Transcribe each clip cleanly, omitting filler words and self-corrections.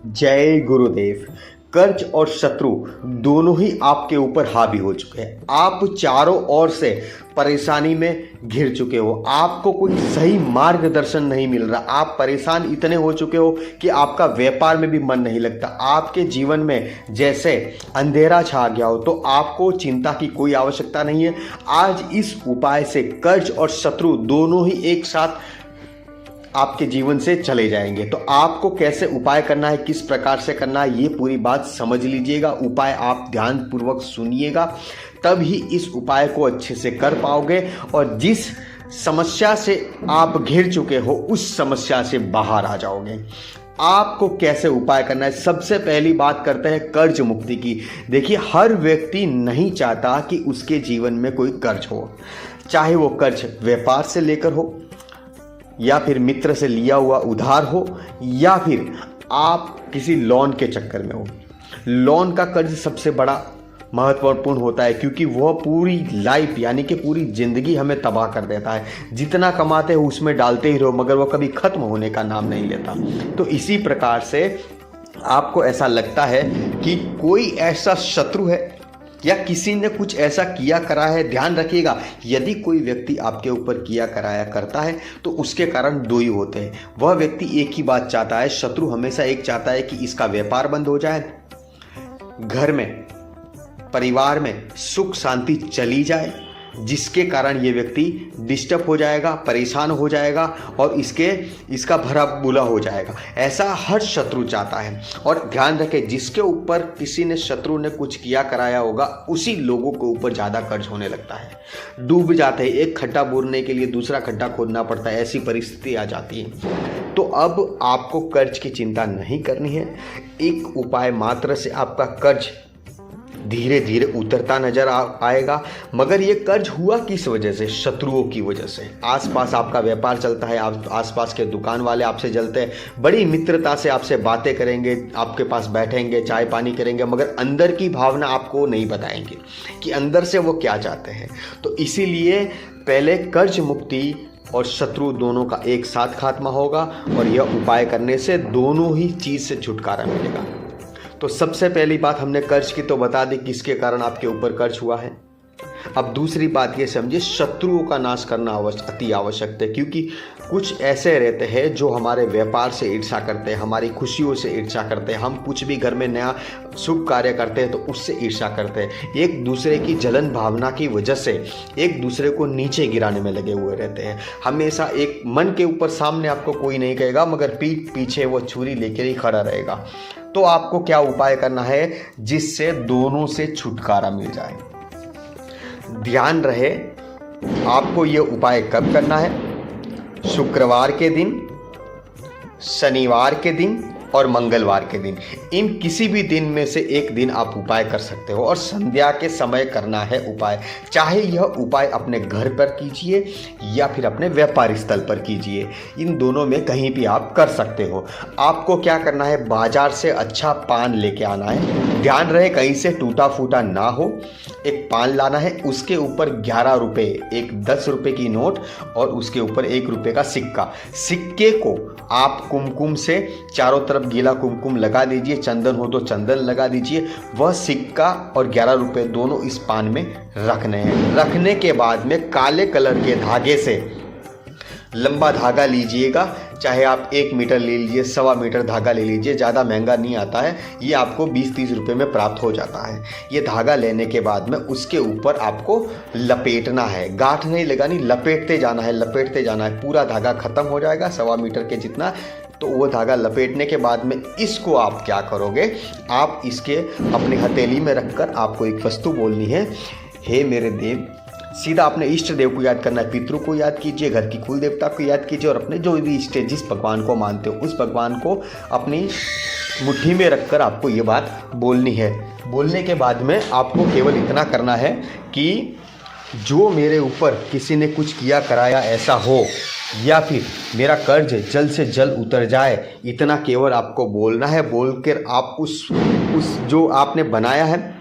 जय गुरुदेव। कर्ज और शत्रु दोनों ही आपके ऊपर हावी हो चुके हैं। आप चारों ओर से परेशानी में घिर चुके हो। आपको कोई सही मार्गदर्शन नहीं मिल रहा। आप परेशान इतने हो चुके हो कि आपका व्यापार में भी मन नहीं लगता। आपके जीवन में जैसे अंधेरा छा गया हो। तो आपको चिंता की कोई आवश्यकता नहीं है। आज इस उपाय से कर्ज और शत्रु दोनों ही एक साथ आपके जीवन से चले जाएंगे। तो आपको कैसे उपाय करना है, किस प्रकार से करना है, ये पूरी बात समझ लीजिएगा। उपाय आप ध्यान पूर्वक सुनिएगा, तब ही इस उपाय को अच्छे से कर पाओगे और जिस समस्या से आप घिर चुके हो उस समस्या से बाहर आ जाओगे। आपको कैसे उपाय करना है, सबसे पहली बात करते हैं कर्ज मुक्ति की। देखिए, हर व्यक्ति नहीं चाहता कि उसके जीवन में कोई कर्ज हो, चाहे वो कर्ज व्यापार से लेकर हो या फिर मित्र से लिया हुआ उधार हो या फिर आप किसी लोन के चक्कर में हो। लोन का कर्ज सबसे बड़ा महत्वपूर्ण होता है क्योंकि वह पूरी लाइफ यानी कि पूरी ज़िंदगी हमें तबाह कर देता है। जितना कमाते हो उसमें डालते ही रहो मगर वह कभी ख़त्म होने का नाम नहीं लेता। तो इसी प्रकार से आपको ऐसा लगता है कि कोई ऐसा शत्रु है या किसी ने कुछ ऐसा किया करा है। ध्यान रखिएगा, यदि कोई व्यक्ति आपके ऊपर किया कराया करता है तो उसके कारण दो ही होते हैं। वह व्यक्ति एक ही बात चाहता है, शत्रु हमेशा एक चाहता है कि इसका व्यापार बंद हो जाए, घर में परिवार में सुख शांति चली जाए, जिसके कारण ये व्यक्ति डिस्टर्ब हो जाएगा, परेशान हो जाएगा और इसका भरा बुरा हो जाएगा। ऐसा हर शत्रु चाहता है। और ध्यान रखें, जिसके ऊपर किसी ने शत्रु ने कुछ किया कराया होगा उसी लोगों के ऊपर ज़्यादा कर्ज होने लगता है। डूब जाते हैं, एक खड्डा बोरने के लिए दूसरा खड्डा खोदना पड़ता है, ऐसी परिस्थिति आ जाती है। तो अब आपको कर्ज की चिंता नहीं करनी है। एक उपाय मात्र से आपका कर्ज धीरे धीरे उतरता नजर आएगा। मगर ये कर्ज हुआ किस वजह से? शत्रुओं की वजह से। आसपास आपका व्यापार चलता है, आसपास के दुकान वाले आपसे जलते हैं, बड़ी मित्रता से आपसे बातें करेंगे, आपके पास बैठेंगे, चाय पानी करेंगे, मगर अंदर की भावना आपको नहीं बताएंगे कि अंदर से वो क्या चाहते हैं। तो इसीलिए पहले कर्ज मुक्ति और शत्रु दोनों का एक साथ खात्मा होगा और यह उपाय करने से दोनों ही चीज़ से छुटकारा मिलेगा। तो सबसे पहली बात हमने कर्ज की तो बता दी, किसके कारण आपके ऊपर कर्ज हुआ है। अब दूसरी बात ये समझिए, शत्रुओं का नाश करना अति आवश्यक है क्योंकि कुछ ऐसे रहते हैं जो हमारे व्यापार से ईर्ष्या करते हैं, हमारी खुशियों से ईर्ष्या करते हैं। हम कुछ भी घर में नया शुभ कार्य करते हैं तो उससे ईर्ष्या करते हैं। एक दूसरे की जलन भावना की वजह से एक दूसरे को नीचे गिराने में लगे हुए रहते हैं। हमेशा एक मन के ऊपर सामने आपको कोई नहीं कहेगा मगर पीठ पीछे वो छुरी लेकर ही खड़ा रहेगा। तो आपको क्या उपाय करना है जिससे दोनों से छुटकारा मिल जाए? ध्यान रहे, आपको यह उपाय कब करना है? शुक्रवार के दिन, शनिवार के दिन और मंगलवार के दिन। इन किसी भी दिन में से एक दिन आप उपाय कर सकते हो और संध्या के समय करना है उपाय। चाहे यह उपाय अपने घर पर कीजिए या फिर अपने व्यापार स्थल पर कीजिए, इन दोनों में कहीं भी आप कर सकते हो। आपको क्या करना है, बाजार से अच्छा पान लेके आना है। ध्यान रहे कहीं से टूटा फूटा ना हो। एक पान लाना है, उसके ऊपर 11 रुपये, एक 10 रुपये की नोट और उसके ऊपर 1 रुपये का सिक्का। सिक्के को आप कुमकुम से चारों तरफ गीला कुमकुम लगा दीजिए, चंदन हो तो चंदन लगा दीजिए। वह सिक्का और 11 रुपये दोनों इस पान में रखने हैं। रखने के बाद में काले कलर के धागे से लंबा धागा लीजिएगा, चाहे आप 1 मीटर ले लीजिए, 1.25 मीटर धागा ले लीजिए, ज़्यादा महंगा नहीं आता है, ये आपको 20-30 रुपये में प्राप्त हो जाता है। ये धागा लेने के बाद में उसके ऊपर आपको लपेटना है, गांठ नहीं लगानी, लपेटते जाना है, लपेटते जाना है। पूरा धागा खत्म हो जाएगा 1.25 मीटर के जितना। तो वो धागा लपेटने के बाद में इसको आप क्या करोगे, आप इसके अपने हथेली में रखकर आपको एक वस्तु बोलनी है, हे मेरे देव। सीधा अपने इष्ट देव को याद करना है, पितरों को याद कीजिए, घर की कुल देवता को याद कीजिए और अपने जो भी इष्ट, जिस भगवान को मानते हो उस भगवान को अपनी मुट्ठी में रखकर आपको ये बात बोलनी है। बोलने के बाद में आपको केवल इतना करना है कि जो मेरे ऊपर किसी ने कुछ किया कराया ऐसा हो या फिर मेरा कर्ज जल्द से जल्द उतर जाए, इतना केवल आपको बोलना है। बोलकर आप उस जो आपने बनाया है,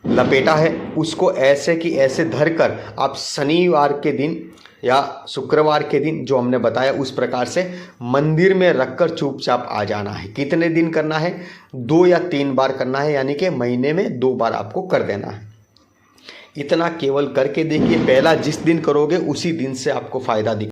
लपेटा है, उसको ऐसे कि ऐसे धरकर आप शनिवार के दिन या शुक्रवार के दिन जो हमने बताया उस प्रकार से मंदिर में रखकर चुपचाप आ जाना है। कितने दिन करना है? 2 या 3 बार करना है, यानी कि महीने में 2 बार आपको कर देना है। इतना केवल करके देखिए, पहला जिस दिन करोगे उसी दिन से आपको फायदा दिखेगा।